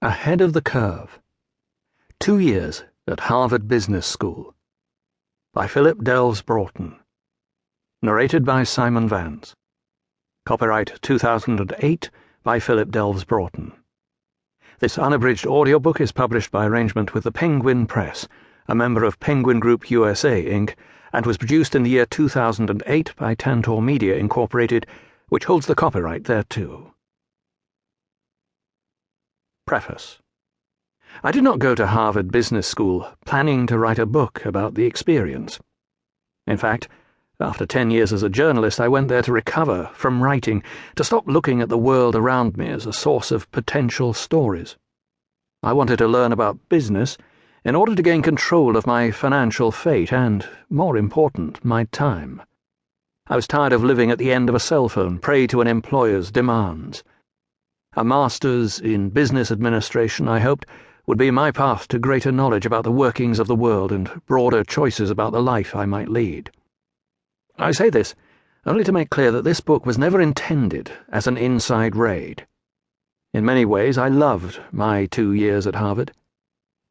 Ahead of the Curve. 2 years at Harvard Business School. By Philip Delves Broughton. Narrated by Simon Vance. Copyright 2008 by Philip Delves Broughton. This unabridged audiobook is published by arrangement with the Penguin Press, a member of Penguin Group USA, Inc., and was produced in the year 2008 by Tantor Media, Incorporated, which holds the copyright thereto. Preface. I did not go to Harvard Business School planning to write a book about the experience. In fact, after 10 years as a journalist, I went there to recover from writing, to stop looking at the world around me as a source of potential stories. I wanted to learn about business in order to gain control of my financial fate and, more important, my time. I was tired of living at the end of a cell phone, prey to an employer's demands. A master's in business administration, I hoped, would be my path to greater knowledge about the workings of the world and broader choices about the life I might lead. I say this only to make clear that this book was never intended as an inside raid. In many ways, I loved my 2 years at Harvard.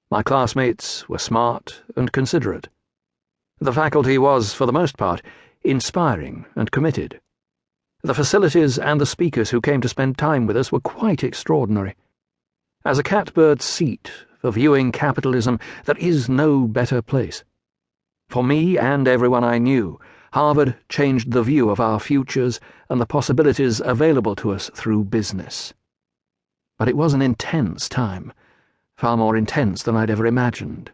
My classmates were smart and considerate. The faculty was, for the most part, inspiring and committed. The facilities and the speakers who came to spend time with us were quite extraordinary. As a catbird's seat for viewing capitalism, there is no better place. For me and everyone I knew, Harvard changed the view of our futures and the possibilities available to us through business. But it was an intense time, far more intense than I'd ever imagined.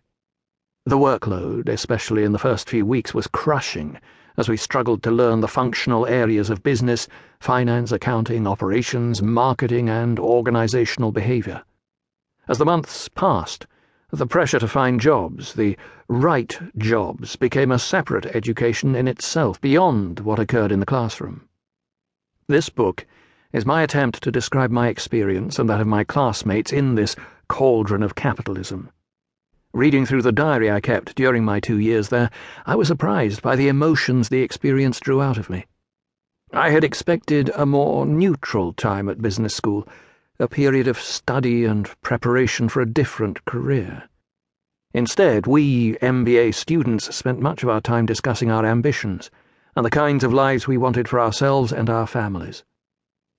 The workload, especially in the first few weeks, was crushing as we struggled to learn the functional areas of business, finance, accounting, operations, marketing, and organizational behavior. As the months passed, the pressure to find jobs, the right jobs, became a separate education in itself beyond what occurred in the classroom. This book is my attempt to describe my experience and that of my classmates in this cauldron of capitalism. Reading through the diary I kept during my 2 years there, I was surprised by the emotions the experience drew out of me. I had expected a more neutral time at business school, a period of study and preparation for a different career. Instead, we MBA students spent much of our time discussing our ambitions and the kinds of lives we wanted for ourselves and our families.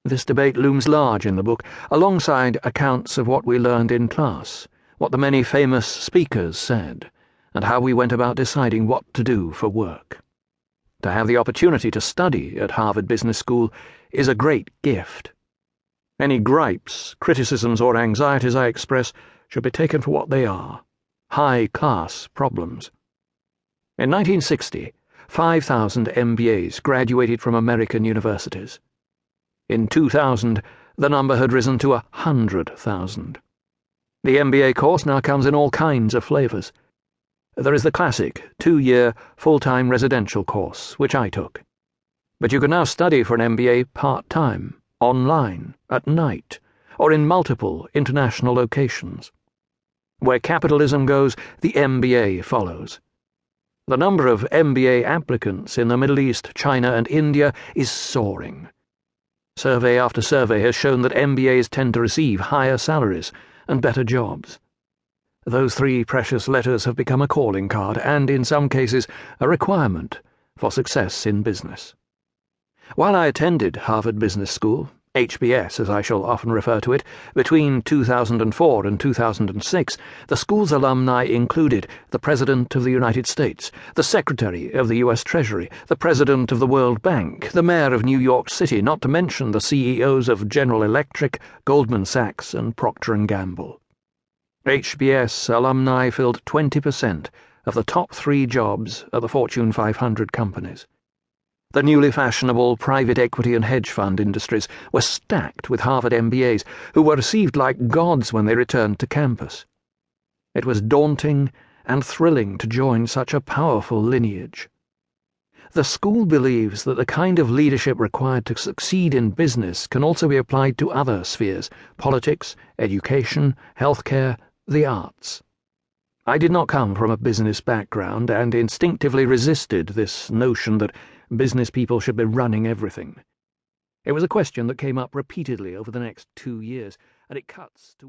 This debate looms large in the book, alongside accounts of what we learned in class, what the many famous speakers said, and how we went about deciding what to do for work. To have the opportunity to study at Harvard Business School is a great gift. Any gripes, criticisms, or anxieties I express should be taken for what they are: high-class problems. In 1960, 5,000 MBAs graduated from American universities. In 2000, the number had risen to 100,000. The MBA course now comes in all kinds of flavors. There is the classic 2-year full-time residential course, which I took. But you can now study for an MBA part-time, online, at night, or in multiple international locations. Where capitalism goes, the MBA follows. The number of MBA applicants in the Middle East, China, and India is soaring. Survey after survey has shown that MBAs tend to receive higher salaries and better jobs. Those 3 precious letters have become a calling card and, in some cases, a requirement for success in business. While I attended Harvard Business School, HBS as I shall often refer to it, between 2004 and 2006, the school's alumni included the President of the United States, the Secretary of the U.S. Treasury, the President of the World Bank, the Mayor of New York City, not to mention the CEOs of General Electric, Goldman Sachs, and Procter & Gamble. HBS alumni filled 20% of the top 3 jobs at the Fortune 500 companies. The newly fashionable private equity and hedge fund industries were stacked with Harvard MBAs who were received like gods when they returned to campus. It was daunting and thrilling to join such a powerful lineage. The school believes that the kind of leadership required to succeed in business can also be applied to other spheres: politics, education, healthcare, the arts. I did not come from a business background and instinctively resisted this notion that business people should be running everything. It was a question that came up repeatedly over the next 2 years, and it cuts to